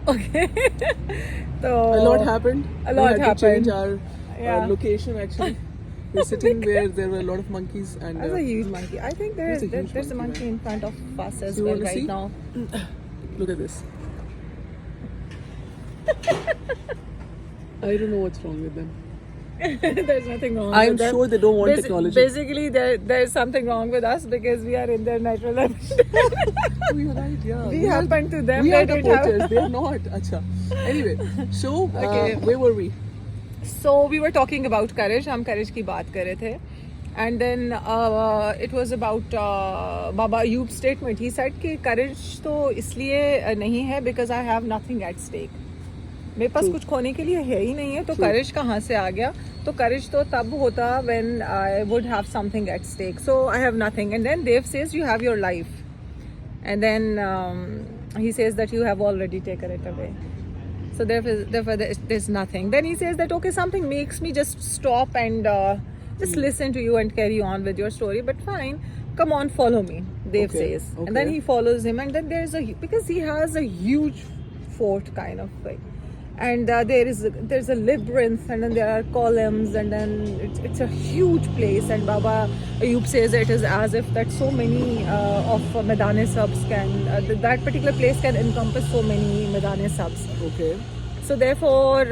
Okay. So A lot happened. A lot We had to change happened. our Yeah. location actually. We're sitting where there were a lot of monkeys and That's a huge monkey. I think There's a huge there's a monkey, monkey in front of us as So you well wanna right see? now. look at this. I don't know what's wrong with them. There's nothing wrong I'm with them. sure they don't want technology. Basically, there's something wrong with us because we are in their natural habitat. Oh, you're right, yeah. We happen to them. We They are the didn't have- poachers. They're not. Acha. Anyway, so Okay. where were we? So we were talking about courage. हम courage की बात कर रहे थे. And then it was about Baba Ayub's statement. He said कि courage तो इसलिए नहीं है because I have nothing at stake. मेरे पास True. कुछ खोने के लिए है ही नहीं है तो True. courage कहाँ से आ गया? तो courage तो तब होता when I would have something at stake. So I have nothing. And then Dev says you have your life. And then he says that you have already taken it away. So therefore there's nothing. Then he says that okay, something makes me just stop and just listen to you and carry on with your story. But fine, come on, follow me. Dev Okay, says, and then okay. he follows him. And then because he has a huge fort kind of thing, and there's a labyrinth, and then there are columns, and then it's a huge place. And Baba Ayub says it is as if that so many of Medane subs can that particular place can encompass so many Medane subs. Okay. So therefore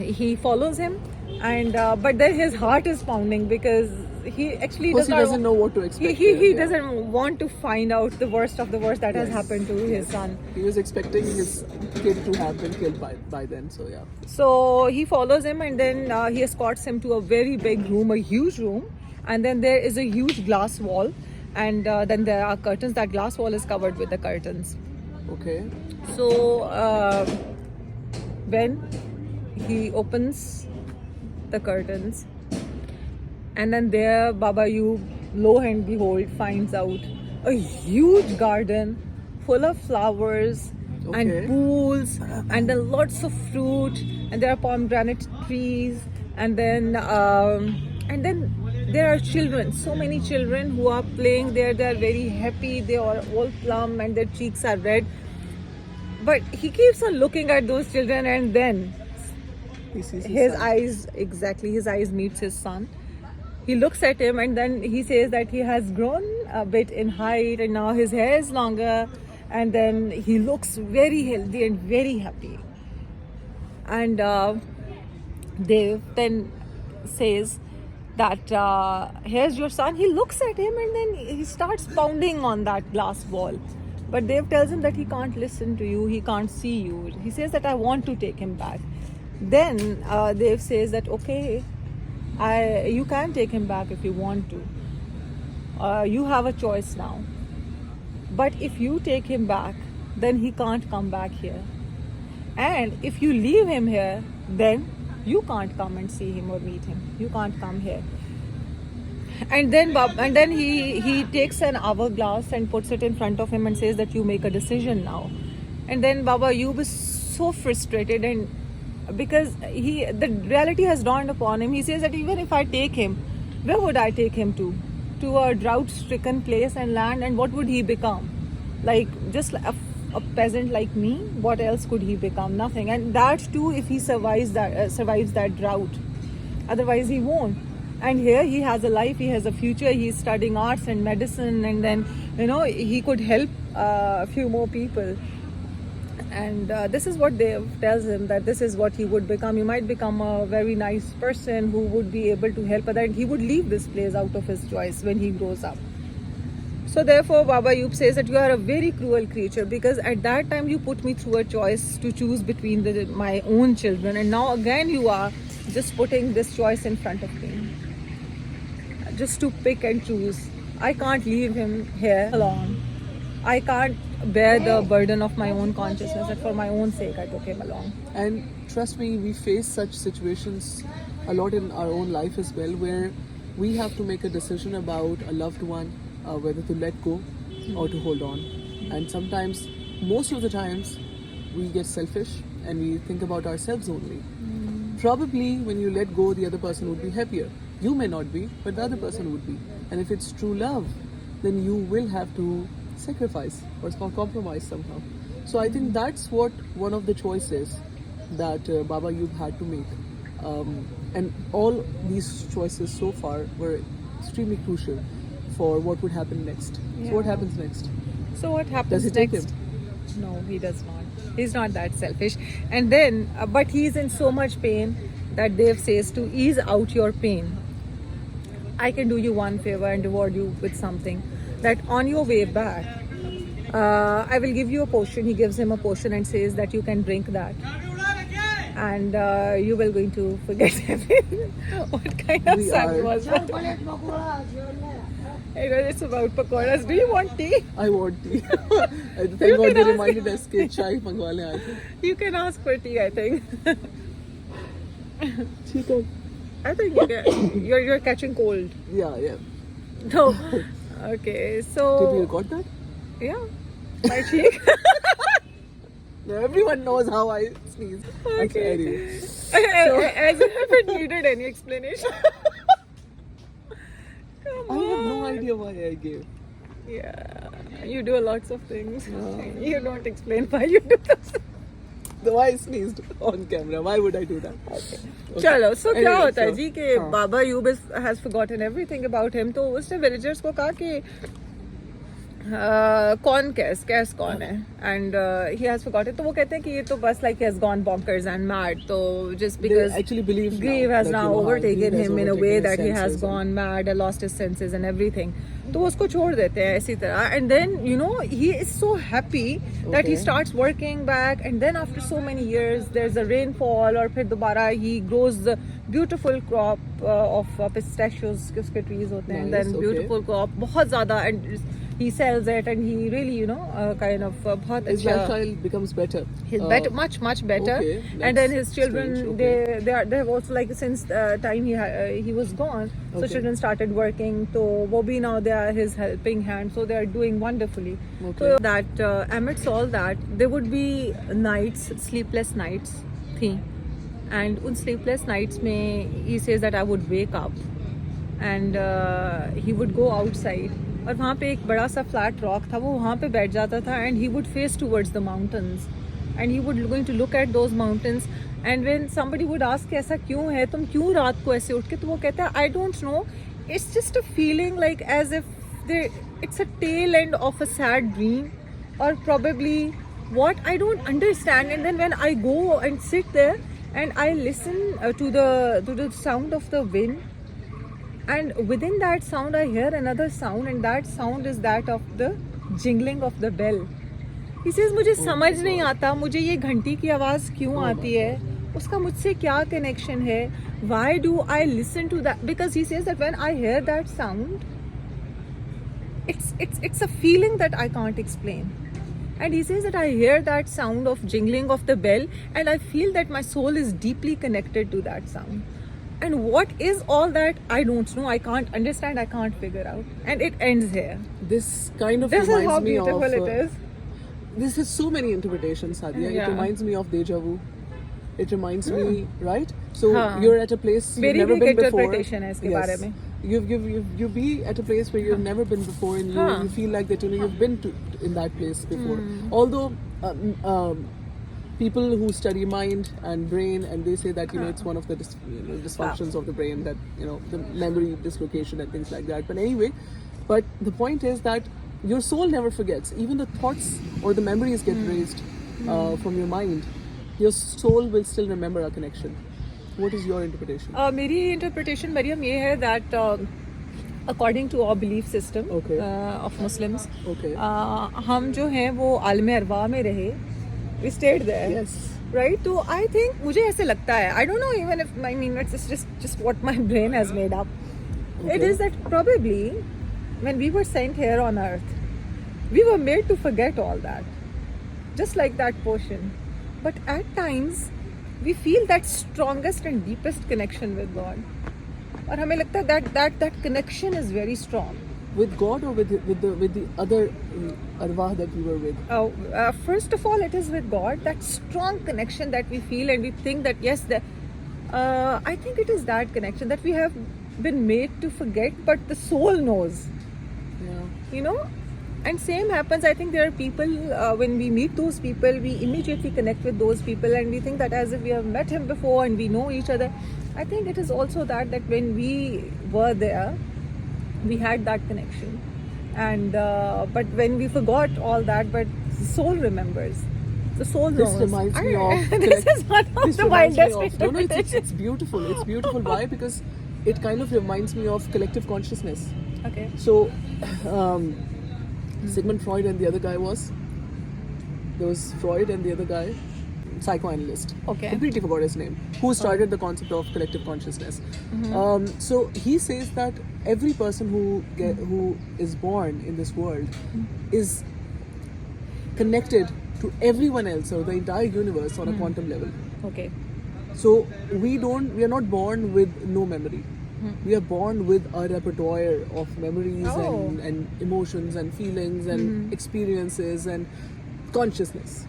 he follows him, and but then his heart is pounding because he actually Because he not- doesn't know what to expect. he here, yeah. doesn't want to find out the worst of the worst that has Yes. happened to his son. He was expecting his kid to have been killed by then. So yeah. So he follows him, and then he escorts him to a very big room, a huge room, and then there is a huge glass wall, and then there are curtains. That glass wall is covered with the curtains. Okay. So when he opens the curtains, and then there Baba Ayub, lo and behold, finds out a huge garden full of flowers and Okay. pools, and then lots of fruit, and there are pomegranate trees, and then there are children, so many children who are playing there. They are very happy. They are all plump and their cheeks are red. But he keeps on looking at those children, and then He sees his son. his eyes meets his son. He looks at him, and then he says that he has grown a bit in height, and now his hair is longer, and then he looks very healthy and very happy. And Dev then says that here's your son. He looks at him, and then he starts pounding on that glass wall. But Dev tells him that he can't listen to you, he can't see you. He says that I want to take him back. Then Dev says that okay, you can take him back if you want to. You have a choice now. But if you take him back, then he can't come back here. And if you leave him here, then you can't come and see him or meet him. You can't come here. And then he takes an hourglass and puts it in front of him and says that you make a decision now. And then Baba Ayub is so frustrated, and because the reality has dawned upon him. He says that even if I take him, where would I take him to? To a drought-stricken place and land, and what would he become? Like just a peasant like me? What else could he become? Nothing. And that too, if he survives that drought. Otherwise, he won't. And here he has a life, he has a future. He's studying arts and medicine, and then he could help a few more people. And this is what Dev tells him, that this is what he would become. He might become a very nice person who would be able to help others. He would leave this place out of his choice when he grows up. So therefore Baba Ayub says that you are a very cruel creature, because at that time you put me through a choice to choose between my own children, and now again you are just putting this choice in front of me, just to pick and choose. I can't leave him here alone. I can't bear the burden of my own consciousness, that for my own sake I took him along. And trust me, we face such situations a lot in our own life as well, where we have to make a decision about a loved one, whether to let go or to hold on. And sometimes, most of the times, we get selfish and we think about ourselves only. Probably when you let go, the other person would be happier. You may not be, but the other person would be. And if it's true love, then you will have to sacrifice or compromise somehow. So I think that's what one of the choices that Baba Ayub had to make. And all these choices so far were extremely crucial for what would happen next. Yeah. So what happens next? So what Does happens he take next? him? No, he does not. He's not that selfish. And then, but he's in so much pain that Dev says to ease out your pain, I can do you one favor and reward you with something. That on your way back, I will give you a potion. He gives him a potion and says that you can drink that. And you will going to forget everything. What kind of We son are. was that? It's about pakoras. Do you want tea? I want tea. Thank You God can they ask- reminded us कि चाय मंगवा लें आज. You can ask for tea, I think. ठीक है. I think you're catching cold. Yeah. No. Okay, Did we so record that? yeah, my cheek. No, everyone knows how I sneeze. Okay. Anyway. As if it needed any explanation. Come I have no on. idea why I gave. Yeah, you do lots of things. Yeah. You don't explain why you do this. Why I sneezed on camera? Why would I do that? Okay. चलो so क्या Anyway, होता है so, जी कि हाँ. बाबा यूब has forgotten everything about him. तो उसने villagers को कहा कि कौन कैस कौन है and he has forgotten. तो वो कहते हैं कि ये तो बस like he has gone bonkers and mad. तो just They because actually believe grief now has that, now you know, overtaken grief has him in a overtaken way his that he has senses and- gone mad and lost his senses and everything. तो वो उसको छोड़ देते हैं इसी तरह and then you know he is so happy that he Okay. starts working back and then after so many years there's a rainfall और फिर दोबारा he grows the beautiful crop of pistachios के उसके trees होते हैं and Nice, then okay. beautiful crop बहुत ज़्यादा and he sells it and he really you know kind of बहुत His अच्छा lifestyle becomes better. He's better, much better. okay, And then that's his children, strange, okay. they have also like since time he was gone, so Okay. children started working. So Bobby now they are his helping hand, so they are doing wonderfully. Okay. So that amidst all that, there would be nights, sleepless nights, thi. And un sleepless nights mein he says that I would wake up and he would go outside. और वहाँ पे एक बड़ा सा flat rock था वो वहाँ पे बैठ जाता था and he would face towards the mountains and he would going to look at those mountains and when somebody would ask ऐसा क्यों है तुम क्यों रात को ऐसे उठ के तो वो कहता है I don't know it's just a feeling like as if it's a tail end of a sad dream और probably what I don't understand and then when I go and sit there and I listen to the sound of the wind and within that sound I hear another sound and that sound is that of the jingling of the bell. He says मुझे समझ नहीं आता मुझे ये घंटी की आवाज़ क्यों आती है उसका मुझसे क्या connection है why do I listen to that because he says that when I hear that sound it's a feeling that I can't explain and he says that I hear that sound of jingling of the bell and I feel that my soul is deeply connected to that sound. And what is all that? I don't know. I can't understand. I can't figure out. And it ends here. This kind of This is reminds how me beautiful of. it is. This has so many interpretations, Sadia. Yeah. It reminds me of deja vu. It reminds me, right? So हाँ. you're at a place you've मेरी never भी been एक before. interpretation है इसके बारे में. You be at a place where you've never been before, and हाँ. you feel like that you've been in that place before. Although people who study mind and brain, and they say that it's one of the dysfunctions of the brain, that the memory dislocation and things like that. But anyway, the point is that your soul never forgets. Even the thoughts or the memories get erased from your mind. Your soul will still remember a connection. What is your interpretation? मेरी interpretation Maryam ये है that according to our belief system Okay. Of Muslims, Okay. हम जो हैं वो आलम अरवा में रहे. We stayed there. Yes. Right? तो I think मुझे ऐसे लगता है. I don't know even if I mean it's just what my brain has made up. It Okay. is that probably when we were sent here on earth, we were made to forget all that. Just like that portion. But at times we feel that strongest and deepest connection with God. और हमें लगता है that connection is very strong. With God or with the other arwah that we were with? First of all, it is with God, that strong connection that we feel and we think that yes, I think it is that connection that we have been made to forget, but the soul knows. Yeah. You know, And same happens, I think there are people, when we meet those people, we immediately connect with those people and we think that as if we have met him before and we know each other. I think it is also that when we were there, we had that connection. And but when we forgot all that, but the soul remembers. The soul This knows. reminds me of This is one of this the reminds me wildest of, no, it's interpretations. beautiful. It's beautiful. Why? Because it kind of reminds me of collective consciousness. Okay. So, Sigmund Freud and the other guy there was Freud and the other guy, psychoanalyst. Okay. Completely forgot his name. Who started the concept of collective consciousness? So he says that every person who is born in this world is connected to everyone else or the entire universe on a quantum level. Okay. So we are not born with no memory. We are born with a repertoire of memories Oh. and emotions and feelings and experiences and consciousness.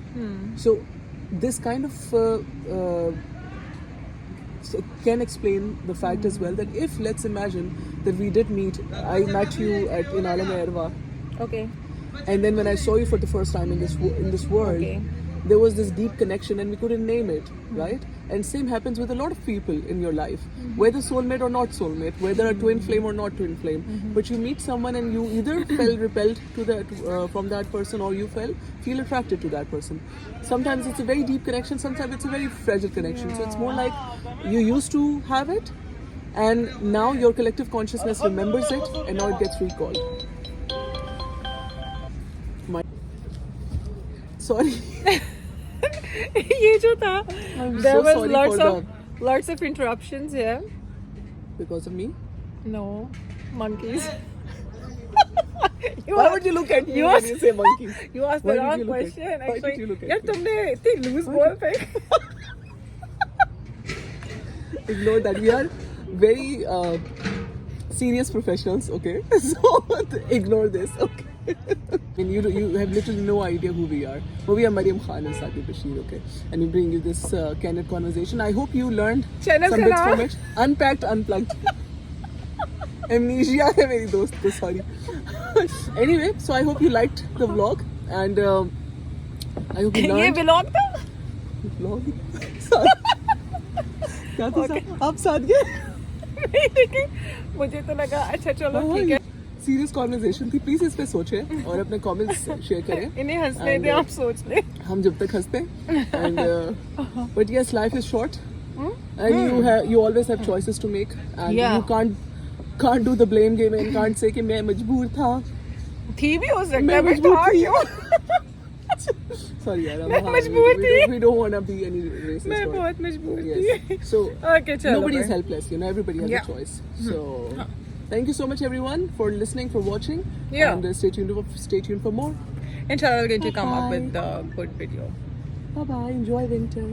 So this kind of can explain the fact as well that if, let's imagine that we did meet, I met you in Alam Erwa, Okay. and then when I saw you for the first time in this world, Okay. there was this deep connection and we couldn't name it, right? And same happens with a lot of people in your life, whether soulmate or not soulmate, whether a twin flame or not twin flame. But you meet someone and you either felt repelled to from that person, or you feel attracted to that person. Sometimes it's a very deep connection, sometimes it's a very fragile connection. So it's more like you used to have it, and now your collective consciousness remembers it, and now it gets recalled. Sorry. ये जो था, I'm there so was sorry lots of interruptions here. Because of me? No, monkeys. Why would you look at me when you say monkey? You asked Why the did wrong you look at- question. why did Actually, you look at यार me? तुमने इतनी loose ball पे. Ignore that. We are very serious professionals, okay? So ignore this, okay? I mean, you have literally no idea who we are. But we are Mariam Khan and Sadi Bashir, okay? And we bring you this candid conversation. I hope you learned Channel some ka bits naam? from it. Unpacked, unplugged. Amnesia hai meri dost ko, sorry. Anyway, so I hope you liked the vlog, and I hope you ये learned. vlog था? Vlog? क्या था साथ? आप साथ गए? नहीं देखी. मुझे तो लगा अच्छा चलो ठीक है. सीरियस कॉन्वर्सेशन थी. प्लीज इस पे सोचें और अपने कमेंट्स शेयर करें. इन्हें हंसने दे, आप सोच ले. हम जब तक हंसते हैं. And but yes, life is short, and you always have choices to make, and Yeah. you can't do the blame game and can't say कि मैं मजबूर था. थी भी हो सकता मैं है, but मजबूर था थी. क्यों? Sorry यार. मैं मजबूर थी. We don't want to be any racist. मैं or- बहुत मजबूर Yes. थी. So Okay, चलो. nobody is bye. helpless. Everybody has Yeah. a choice. So thank you so much everyone for listening, for watching. Yeah. And stay tuned for more. Inshallah, we're going to come up Bye. with a good video. Bye bye. Enjoy winter.